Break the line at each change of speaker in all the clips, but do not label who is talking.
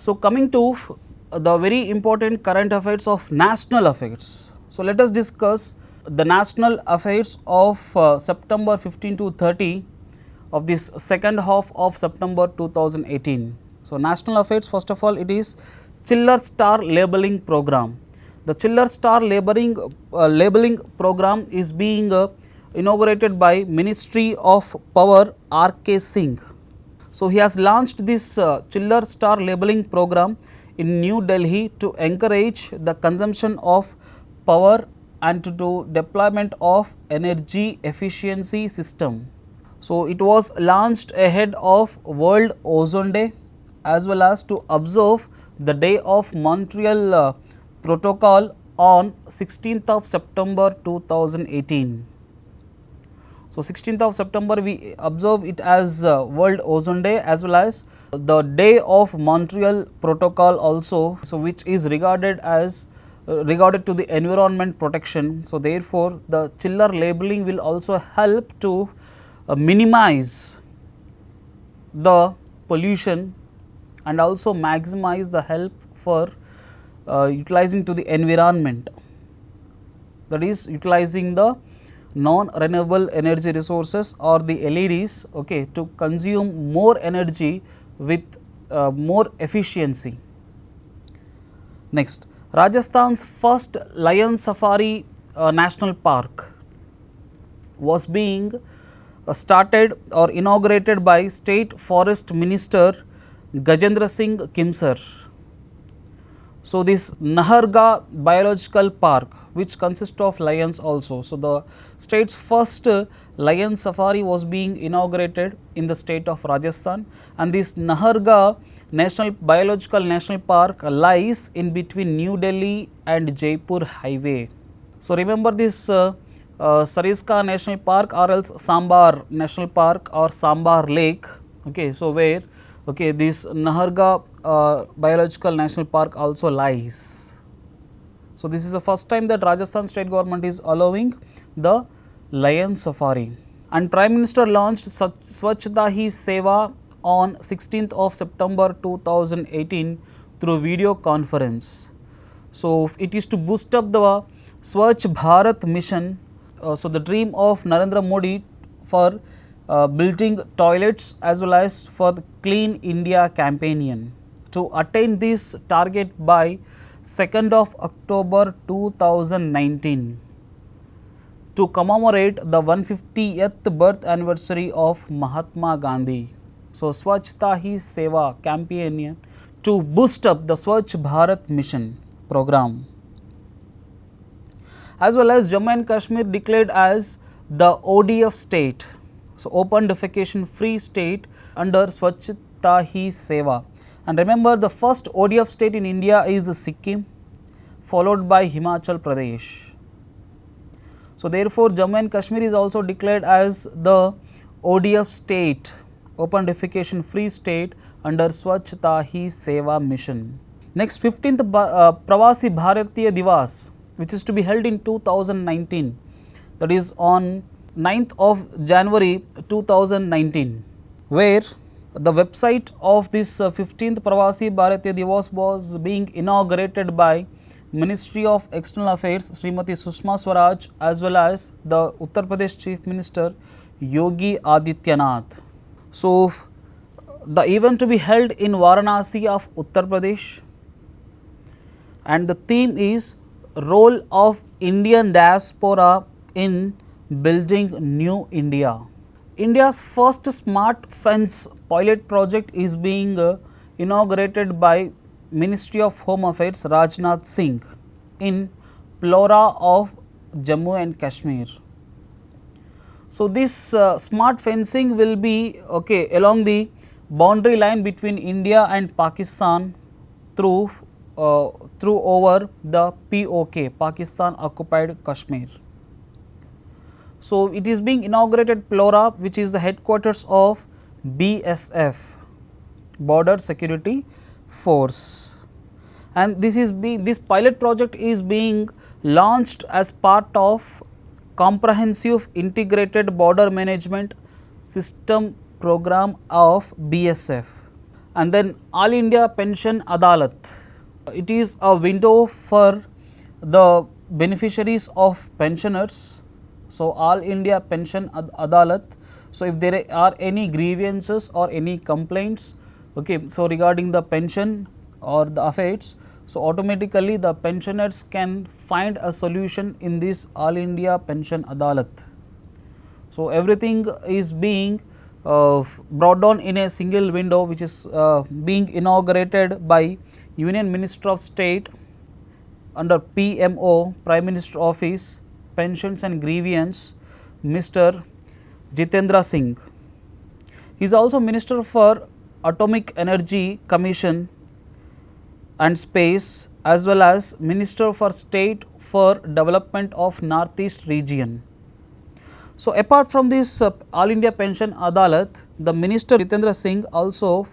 So coming to the very important current affairs of national affairs. So let us discuss the national affairs of September 15 to 30 of this second half of September 2018. So national affairs, first of all, it is Chiller Star Labeling Program. The Chiller Star labeling program is being inaugurated by Ministry of Power R.K. Singh. So he has launched this Chiller Star labeling program in New Delhi to encourage the consumption of power and to do deployment of energy efficiency system. So it was launched ahead of World Ozone Day as well as to observe the day of Montreal Protocol on 16th of September 2018. So 16th of September we observe it as World Ozone Day as well as the day of Montreal Protocol also, so which is regarded as regarded to the environment protection. So therefore the chiller labeling will also help to minimize the pollution and also maximize the help for utilizing to the environment, that is utilizing the non-renewable energy resources or the LEDs, okay, to consume more energy with more efficiency. Next, Rajasthan's first lion safari national park was being started or inaugurated by State Forest Minister Gajendra Singh Kimsar. So this Nahargarh Biological Park, which consists of lions also. So the state's first lion safari was being inaugurated in the state of Rajasthan, and this Nahargarh Biological National Park lies in between New Delhi and Jaipur highway. So remember this Sariska National Park or else Sambar National Park or Sambar Lake, okay, so where okay this Nahargarh Biological National Park also lies. So this is the first time that Rajasthan state government is allowing the lion safari, and Prime Minister launched Swachhta Hi Seva on 16th of September 2018 through video conference. So it is to boost up the Swachh Bharat mission, so the dream of Narendra Modi for building toilets as well as for the Clean India campaign. To attain this target by 2nd of October 2019, to commemorate the 150th birth anniversary of Mahatma Gandhi. So Swachhta Hi Seva campaign to boost up the Swachh Bharat mission program. As well as Jammu and Kashmir declared as the ODF state, so open defecation free state under Swachhta Hi Seva. And remember, the first ODF state in India is Sikkim, followed by Himachal Pradesh. So therefore Jammu and Kashmir is also declared as the ODF state, open defecation free state under Swachhta Hi Seva mission. Next, 15th Pravasi Bharatiya Divas, which is to be held in 2019, that is on 9th of January 2019, where the website of this 15th Pravasi Bharatiya Divas was being inaugurated by Ministry of External Affairs Srimati Sushma Swaraj as well as the Uttar Pradesh Chief Minister Yogi Adityanath. So the event to be held in Varanasi of Uttar Pradesh, and the theme is role of Indian diaspora in building new India. India's first smart fence pilot project is being inaugurated by Ministry of Home Affairs Rajnath Singh in Plora of Jammu and Kashmir. So this smart fencing will be okay along the boundary line between India and Pakistan through over the POK, Pakistan Occupied Kashmir. So it is being inaugurated Plora, which is the headquarters of BSF, Border Security Force, and this pilot project is being launched as part of comprehensive integrated border management system program of BSF. And then All India Pension Adalat. It is a window for the beneficiaries of pensioners. So, All India Pension Adalat. So, if there are any grievances or any complaints, okay, so regarding the pension or the affairs, so automatically the pensioners can find a solution in this All India Pension Adalat. So, everything is being brought down in a single window, which is being inaugurated by Union Minister of State under PMO, Prime Minister Office, Pensions and Grievance, Mr. Jitendra Singh. He is also Minister for Atomic Energy Commission and Space, as well as Minister for State for Development of Northeast Region. So, apart from this All India Pension Adalat, the Minister Jitendra Singh also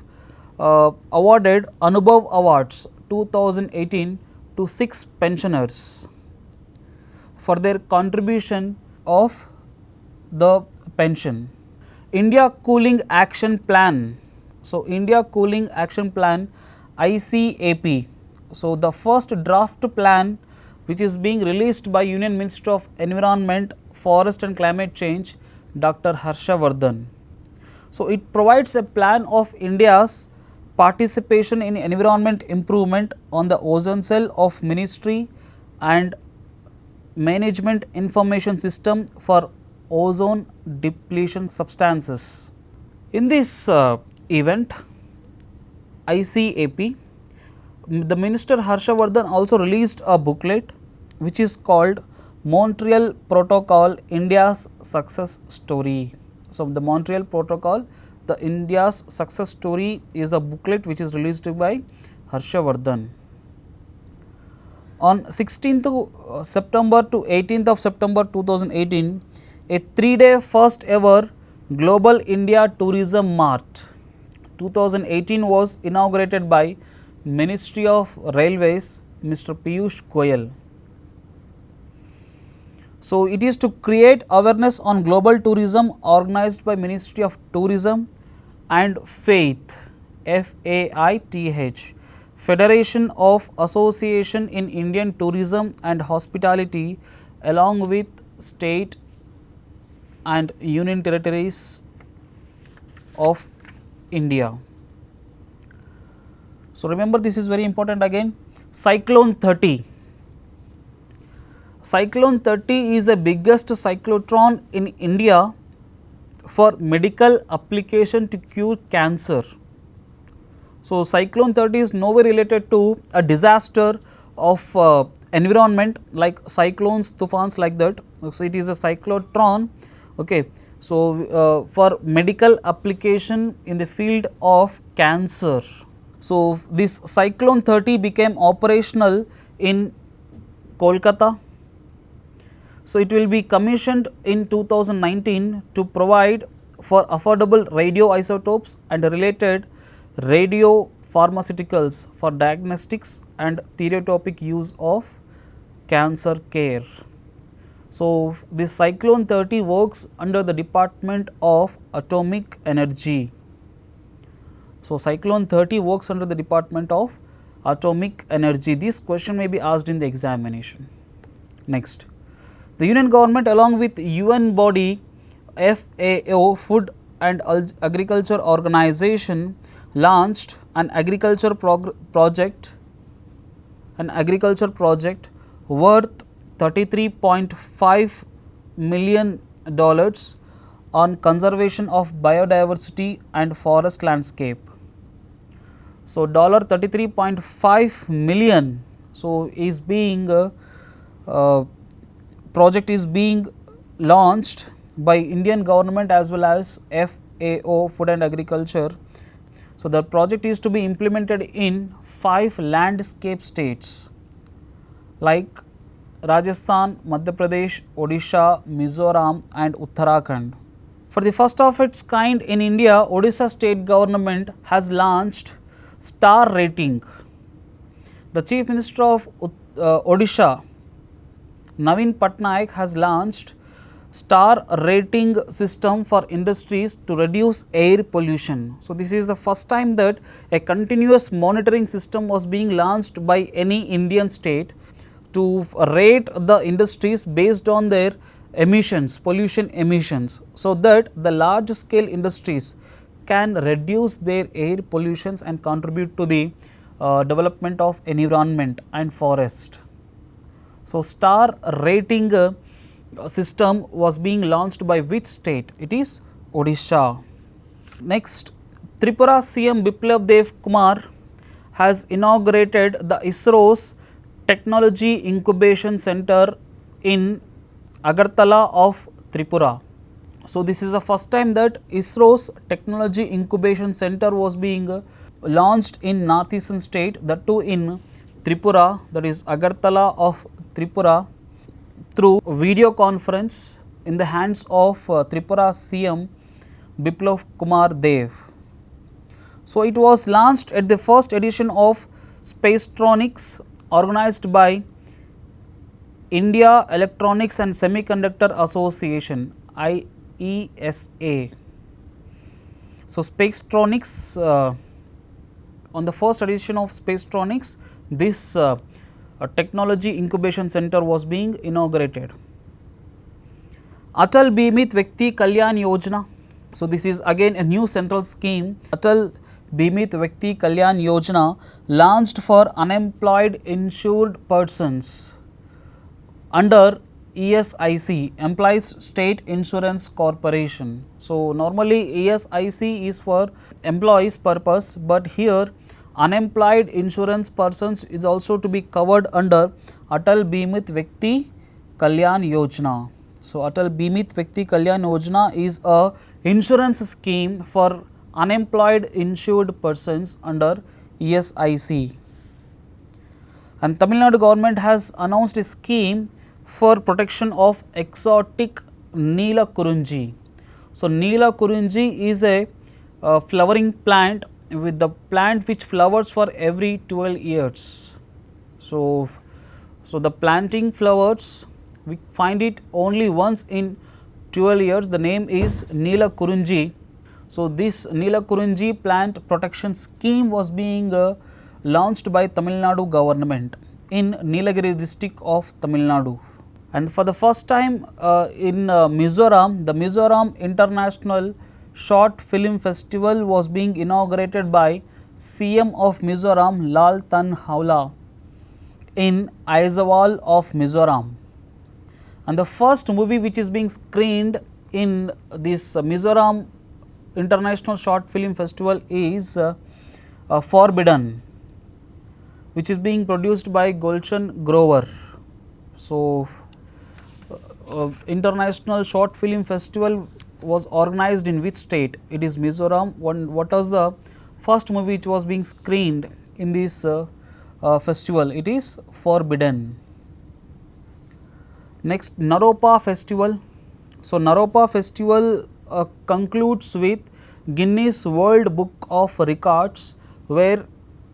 awarded Anubhav Awards 2018 to 6 pensioners for their contribution of the pension. India Cooling Action Plan. So, India Cooling Action Plan ICAP. So, the first draft plan which is being released by Union Minister of Environment, Forest and Climate Change, Dr. Harsha Vardhan. So, it provides a plan of India's participation in environment improvement on the ozone cell of Ministry and Management Information System for ozone depletion substances. In this event, ICAP, the Minister Harsha Vardhan also released a booklet which is called Montreal Protocol, India's Success Story. So, the Montreal Protocol, the India's Success Story is a booklet which is released by Harsha Vardhan. On 16th September to 18th of September 2018, a 3-day first ever Global India Tourism Mart 2018 was inaugurated by Ministry of Railways, Mr. Piyush Goyal. So, it is to create awareness on global tourism organized by Ministry of Tourism and Faith, FAITH, Federation of Association in Indian Tourism and Hospitality, along with state and union territories of India. So, remember this is very important again. Cyclone 30. Cyclone 30 is the biggest cyclotron in India for medical application to cure cancer. So, Cyclone 30 is nowhere related to a disaster of environment like cyclones, tufans like that. So, it is a cyclotron. Okay. So, for medical application in the field of cancer. So, this Cyclone 30 became operational in Kolkata. So, it will be commissioned in 2019 to provide for affordable radioisotopes and related radio pharmaceuticals for diagnostics and therapeutic use of cancer care. So, this Cyclone 30 works under the Department of Atomic Energy. So, Cyclone 30 works under the Department of Atomic Energy. This question may be asked in the examination. Next, the Union Government along with UN body FAO, Food and Agriculture Organization, launched an agriculture project worth $33.5 million on conservation of biodiversity and forest landscape. So, $33.5 million. So, is being project is being launched by Indian government as well as FAO, Food and Agriculture. So, the project is to be implemented in 5 landscape states like Rajasthan, Madhya Pradesh, Odisha, Mizoram and Uttarakhand. For the first of its kind in India, Odisha state government has launched star rating. The Chief Minister of Odisha, Naveen Patnaik, has launched star rating system for industries to reduce air pollution. So, this is the first time that a continuous monitoring system was being launched by any Indian state to rate the industries based on their emissions, pollution emissions, so that the large scale industries can reduce their air pollutions and contribute to the development of environment and forest. So, star rating system was being launched by which state? It is Odisha. Next, Tripura CM Biplab Dev Kumar has inaugurated the ISRO's Technology Incubation Center in Agartala of Tripura. So, this is the first time that ISRO's Technology Incubation Center was being launched in northeastern state, that too in Tripura, that is Agartala of Tripura, through video conference in the hands of Tripura CM Biplab Kumar Dev. So, it was launched at the first edition of Spacetronics organized by India Electronics and Semiconductor Association IESA. So, Spacetronics, on the first edition of Spacetronics, this Technology Incubation Center was being inaugurated. Atal Bimit Vyakti Kalyan Yojana. So, this is again a new central scheme. Atal Bimit Vyakti Kalyan Yojana launched for unemployed insured persons under ESIC, Employees State Insurance Corporation. So, normally ESIC is for employees purpose, but here unemployed insurance persons is also to be covered under Atal Bimit Vyakti Kalyan Yojana. So, Atal Bimit Vyakti Kalyan Yojana is a insurance scheme for unemployed insured persons under ESIC. And Tamil Nadu government has announced a scheme for protection of exotic Neela Kurunji. So, Neela Kurunji is a flowering plant, with the plant which flowers for every 12 years. So, the planting flowers, we find it only once in 12 years. The name is Neela Kurunji. So, this Neela Kurunji plant protection scheme was being launched by Tamil Nadu government in Nilagiri district of Tamil Nadu. And for the first time in Mizoram, the Mizoram International Short Film Festival was being inaugurated by CM of Mizoram Lal Tanhaula in Aizawl of Mizoram. And the first movie which is being screened in this Mizoram International Short Film Festival is Forbidden, which is being produced by Gulshan Grover. So, International Short Film Festival was organized in which state? It is Mizoram. What was the first movie which was being screened in this festival? It is Forbidden. Next, Naropa Festival. So, Naropa Festival concludes with Guinness World Book of Records, where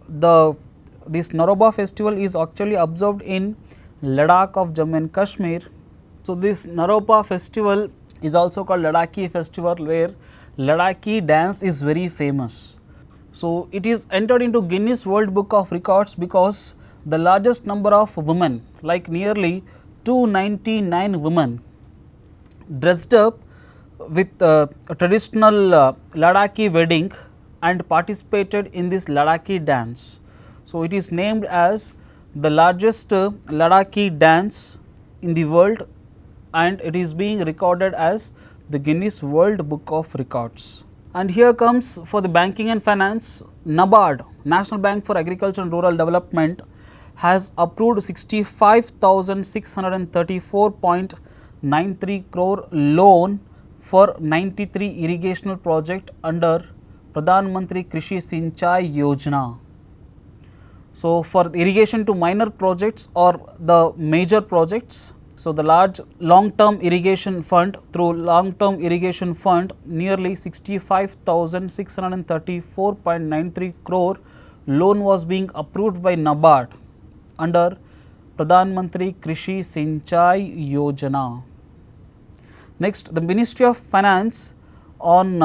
this Naropa Festival is actually observed in Ladakh of Jammu and Kashmir. So, this Naropa Festival is also called Ladakhi Festival, where Ladakhi dance is very famous. So, it is entered into Guinness World Book of Records because the largest number of women, like nearly 299 women, dressed up with a traditional Ladakhi wedding and participated in this Ladakhi dance. So, it is named as the largest Ladakhi dance in the world, and it is being recorded as the Guinness World Book of Records. And here comes for the banking and finance, NABARD, National Bank for Agriculture and Rural Development, has approved 65,634.93 crore loan for 93 irrigational project under Pradhan Mantri Krishi Sinchai Yojana. So, for irrigation to minor projects or the major projects, so the large long term irrigation fund, through long term irrigation fund, nearly 65,634.93 crore loan was being approved by NABARD under Pradhan Mantri Krishi Sinchai Yojana. Next, the Ministry of Finance on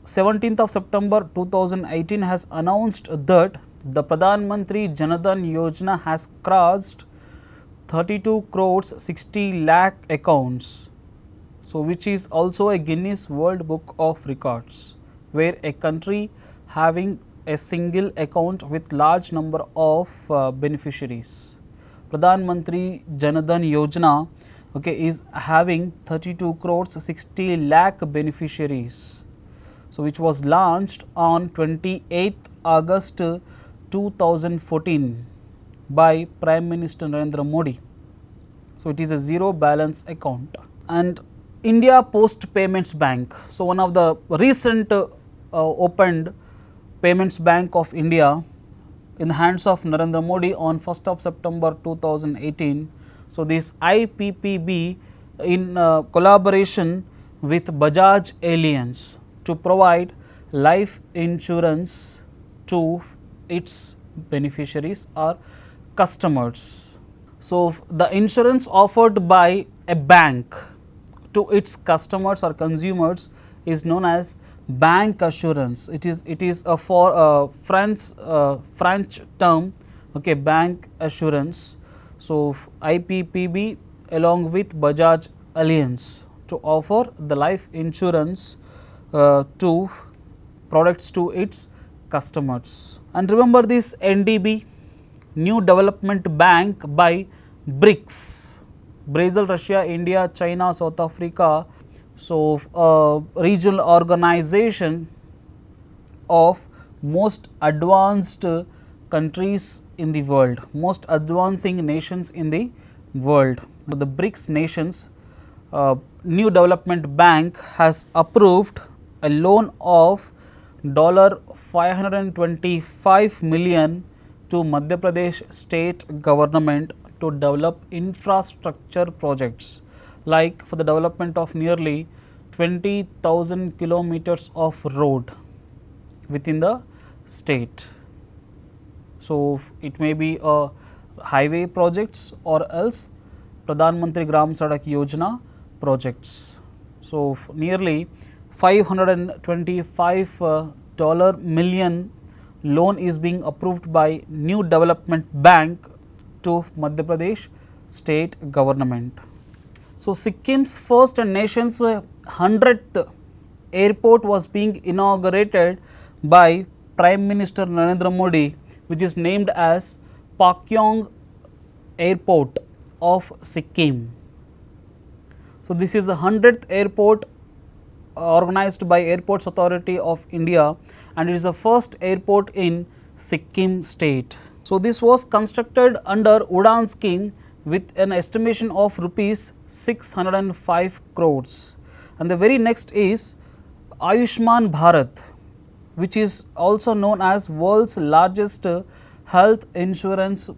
17th of September 2018 has announced that the Pradhan Mantri Janadhan Yojana has crossed 32 crores 60 lakh accounts. So, which is also a Guinness World Book of Records, where a country having a single account with large number of beneficiaries. Pradhan Mantri Janadhan Yojana, okay, is having 32 crores 60 lakh beneficiaries. So, which was launched on 28th August 2014 by Prime Minister Narendra Modi. So, it is a zero balance account. And India Post Payments Bank. So, one of the recent opened Payments Bank of India in the hands of Narendra Modi on 1st of September 2018. So, this IPPB in collaboration with Bajaj Allianz to provide life insurance to its beneficiaries or customers. So, the insurance offered by a bank to its customers or consumers is known as bank assurance. It is a French term, okay, bank assurance. So, IPPB along with Bajaj Allianz to offer the life insurance to products to its customers. And remember this NDB, New Development Bank by BRICS. Brazil, Russia, India, China, South Africa. So, regional organization of most advanced countries in the world, most advancing nations in the world. So, the BRICS nations New Development Bank has approved a loan of $525 million to Madhya Pradesh state government to develop infrastructure projects, like for the development of nearly 20,000 kilometers of road within the state. So, it may be a highway projects or else Pradhan Mantri Gram Sadak Yojana projects. So, nearly $525 million loan is being approved by New Development Bank to Madhya Pradesh state government. So, Sikkim's first and nation's 100th airport was being inaugurated by Prime Minister Narendra Modi, which is named as Pakyong Airport of Sikkim. So, this is the 100th airport organized by Airports Authority of India, and it is the first airport in Sikkim state. So, this was constructed under Udan scheme with an estimation of rupees 605 crores. And the very next is Ayushman Bharat, which is also known as world's largest health insurance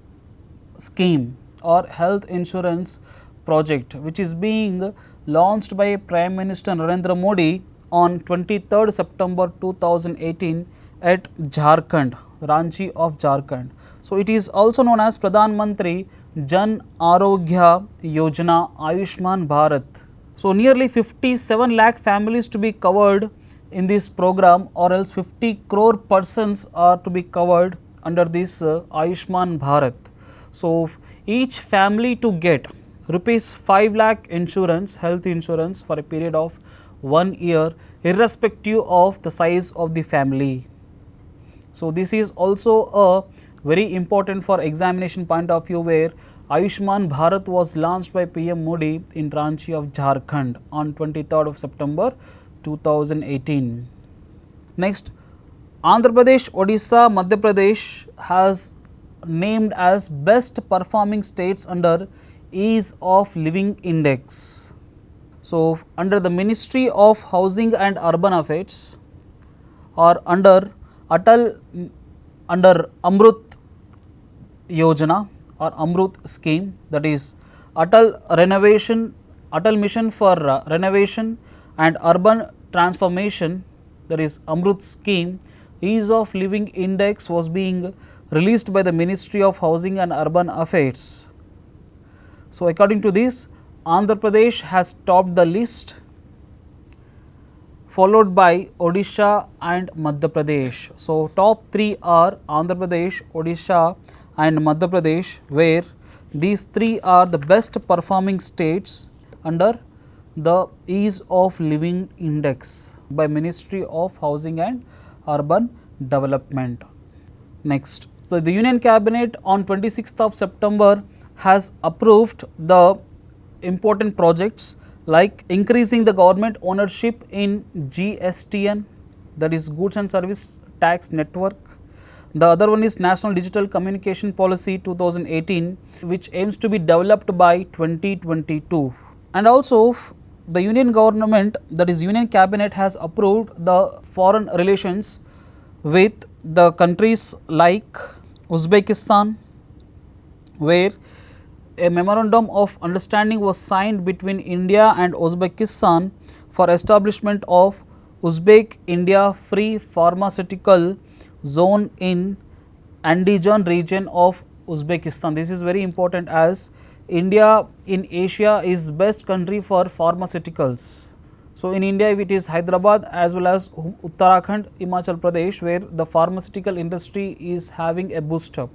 scheme or health insurance project, which is being launched by Prime Minister Narendra Modi on 23rd September 2018 at Jharkhand, Ranchi of Jharkhand. So, it is also known as Pradhan Mantri Jan Arogya Yojana Ayushman Bharat. So, nearly 57 lakh families to be covered in this program, or else 50 crore persons are to be covered under this Ayushman Bharat. So, each family to get rupees 5 lakh insurance, health insurance for a period of 1 year, irrespective of the size of the family. So, this is also a very important for examination point of view, where Ayushman Bharat was launched by PM Modi in Ranchi of Jharkhand on 23rd of September 2018. Next, Andhra Pradesh, Odisha, Madhya Pradesh has named as best performing states under Ease of Living Index. So, under the Ministry of Housing and Urban Affairs, or under Amrut Yojana or Amrut scheme, that is Atal Mission for Renovation and Urban Transformation, that is Amrut scheme, Ease of Living Index was being released by the Ministry of Housing and Urban Affairs. So, according to this, Andhra Pradesh has topped the list followed by Odisha and Madhya Pradesh. So, top 3 are Andhra Pradesh, Odisha and Madhya Pradesh, where these 3 are the best performing states under the Ease of Living Index by Ministry of Housing and Urban Development. Next, so the Union Cabinet on 26th of September has approved the important projects like increasing the government ownership in GSTN, that is Goods and Service Tax Network. The other one is National Digital Communication Policy 2018, which aims to be developed by 2022. And also the Union Government, that is Union Cabinet, has approved the foreign relations with the countries like Uzbekistan, where a memorandum of understanding was signed between India and Uzbekistan for establishment of Uzbek India Free Pharmaceutical Zone in Andijan region of Uzbekistan. This is very important, as India in Asia is best country for pharmaceuticals. So, in India it is Hyderabad as well as Uttarakhand, Himachal Pradesh, where the pharmaceutical industry is having a boost up.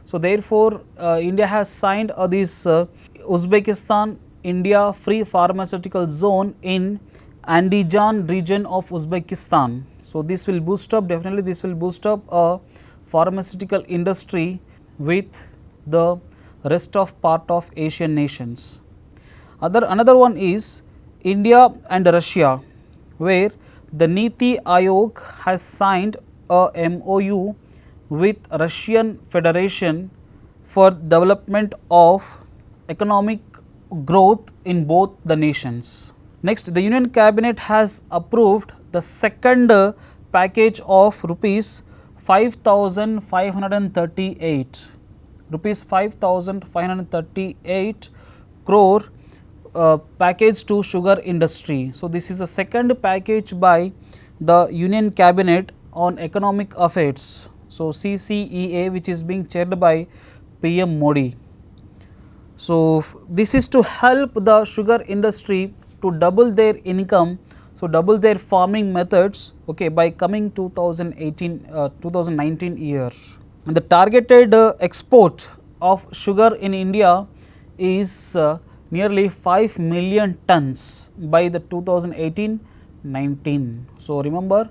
So, therefore, India has signed this Uzbekistan India Free Pharmaceutical Zone in Andijan region of Uzbekistan. So, this will boost up, definitely this will boost up a pharmaceutical industry with the rest of part of Asian nations. Another one is India and Russia, where the Niti Aayog has signed a MOU with Russian Federation for development of economic growth in both the nations. Next, the Union Cabinet has approved the second package of rupees 5,538 crore package to sugar industry. So, this is the second package by the Union Cabinet on economic affairs. So, CCEA, which is being chaired by PM Modi. So, this is to help the sugar industry to double their income, so double their farming methods, okay, by coming 2019 year. And the targeted export of sugar in India is nearly 5 million tons by the 2018-19. So, remember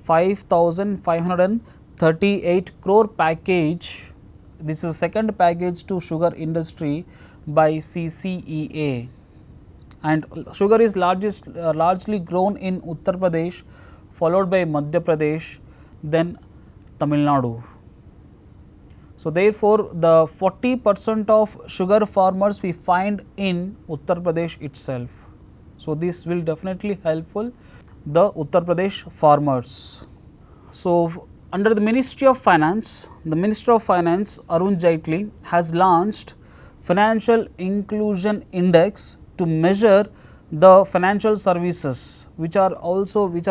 5,538 crore package, this is second package to sugar industry by CCEA, and sugar is largely grown in Uttar Pradesh, followed by Madhya Pradesh, then Tamil Nadu. So, therefore, the 40% of sugar farmers we find in Uttar Pradesh itself. So, this will definitely helpful the Uttar Pradesh farmers. So, under the Ministry of Finance, the Minister of Finance Arun Jaitley has launched Financial Inclusion Index to measure the financial services which are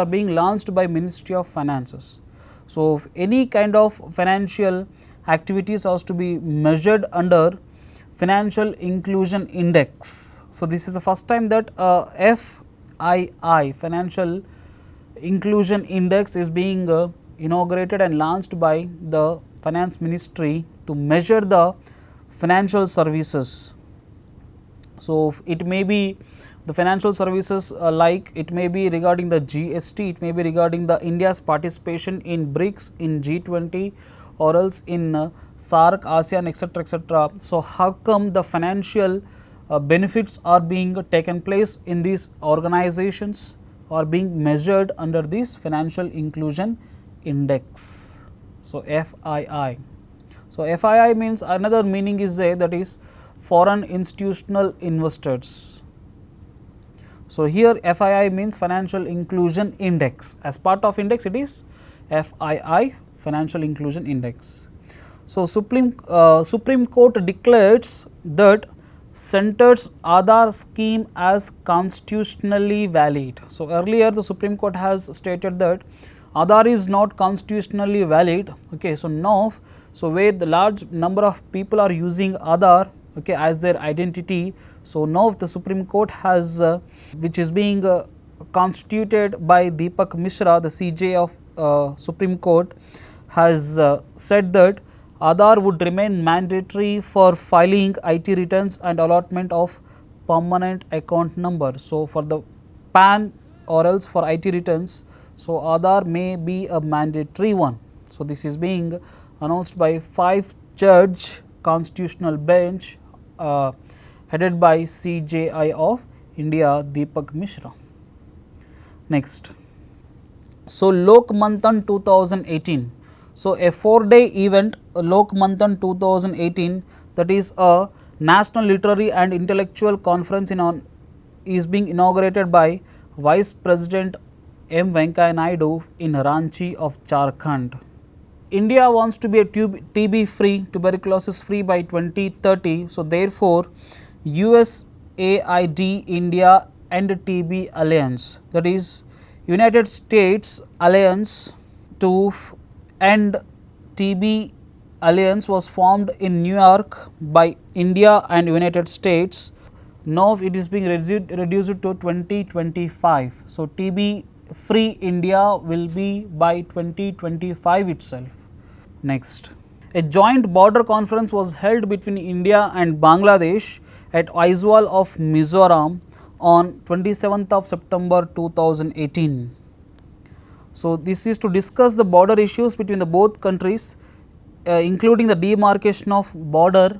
being launched by Ministry of Finances. So, any kind of financial activities has to be measured under Financial Inclusion Index. So, this is the first time that FII, Financial Inclusion Index, is being inaugurated and launched by the Finance Ministry to measure the financial services. So, it may be the financial services like it may be regarding the GST, it may be regarding the India's participation in BRICS, in G20, or else in SAARC, ASEAN, etc., etc. So, how come the financial benefits are being taken place in these organizations, are being measured under this Financial Inclusion Index. So, FII. So, FII means, another meaning is there, that is foreign institutional investors. So, here FII means Financial Inclusion Index, as part of index it is FII, Financial Inclusion Index. So, Supreme Court declares that Centre's Aadhaar scheme as constitutionally valid. So, earlier the Supreme Court has stated that Aadhaar is not constitutionally valid. Okay, so now, so where the large number of people are using Aadhaar, okay, as their identity. So, now the Supreme Court has which is being constituted by Deepak Mishra, the CJ of Supreme Court, has said that Aadhaar would remain mandatory for filing IT returns and allotment of permanent account number. So, for the PAN or else for IT returns, so Aadhaar may be a mandatory one. So, this is being announced by 5-judge constitutional bench headed by CJI of India, Deepak Mishra. Next, so Lok Manthan 2018. So, a 4-day event, Lok Manthan 2018, that is a national literary and intellectual conference is being inaugurated by Vice President M. Venkaiah Naidu in Ranchi of Jharkhand. India wants to be a TB free, tuberculosis free by 2030. So, therefore, USAID India and TB Alliance, that is United States Alliance to End TB Alliance, was formed in New York by India and United States. Now, it is being reduced to 2025. So, TB free India will be by 2025 itself. Next, a joint border conference was held between India and Bangladesh at Aizawl of Mizoram on 27th of September 2018. So, this is to discuss the border issues between the both countries, including the demarcation of border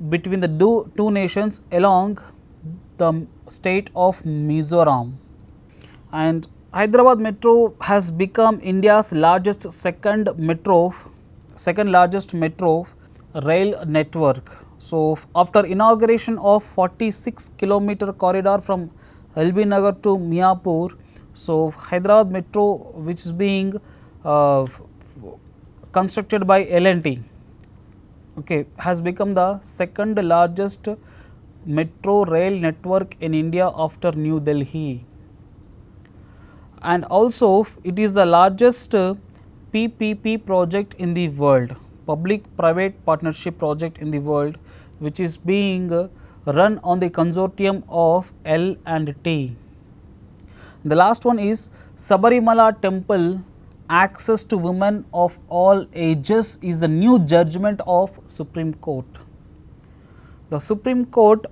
between the two nations along the state of Mizoram. And Hyderabad Metro has become India's largest second largest metro rail network. So, after inauguration of 46-kilometer corridor from LB Nagar to Miapur, so Hyderabad Metro, which is being constructed by L&T, okay, has become the second largest metro rail network in India after New Delhi. And also it is the largest PPP project in the world, public private partnership project in the world, which is being run on the consortium of L&T. The last one is Sabarimala Temple access to women of all ages is the new judgment of Supreme Court. The Supreme Court,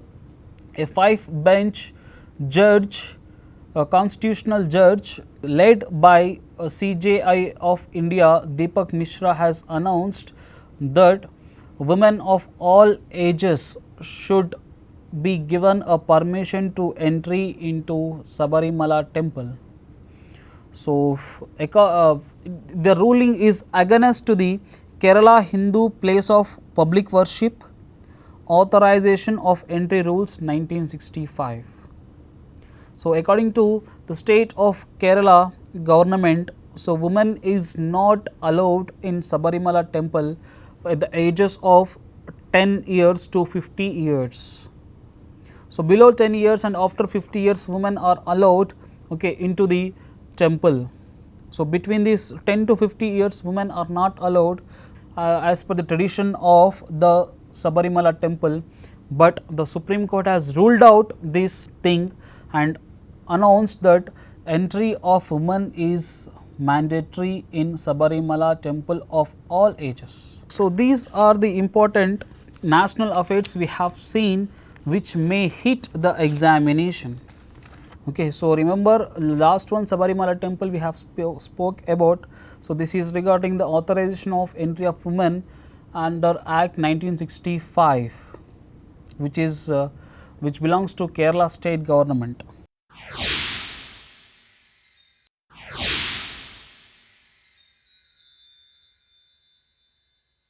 a 5-bench judge, a constitutional judge led by CJI of India, Deepak Mishra, has announced that women of all ages should be given a permission to entry into Sabarimala Temple. So, the ruling is against to the Kerala Hindu Place of Public Worship Authorization of Entry Rules 1965. So, according to the state of Kerala government, so women is not allowed in Sabarimala Temple at the ages of 10 years to 50 years. So, below 10 years and after 50 years women are allowed, okay, into the temple. So, between these 10 to 50 years women are not allowed as per the tradition of the Sabarimala Temple, but the Supreme Court has ruled out this thing and announced that entry of women is mandatory in Sabarimala Temple of all ages. So, these are the important national affairs we have seen which may hit the examination. Okay, so remember last one Sabarimala Temple we have spoke about. So, this is regarding the authorization of entry of women under Act 1965, which belongs to Kerala state government.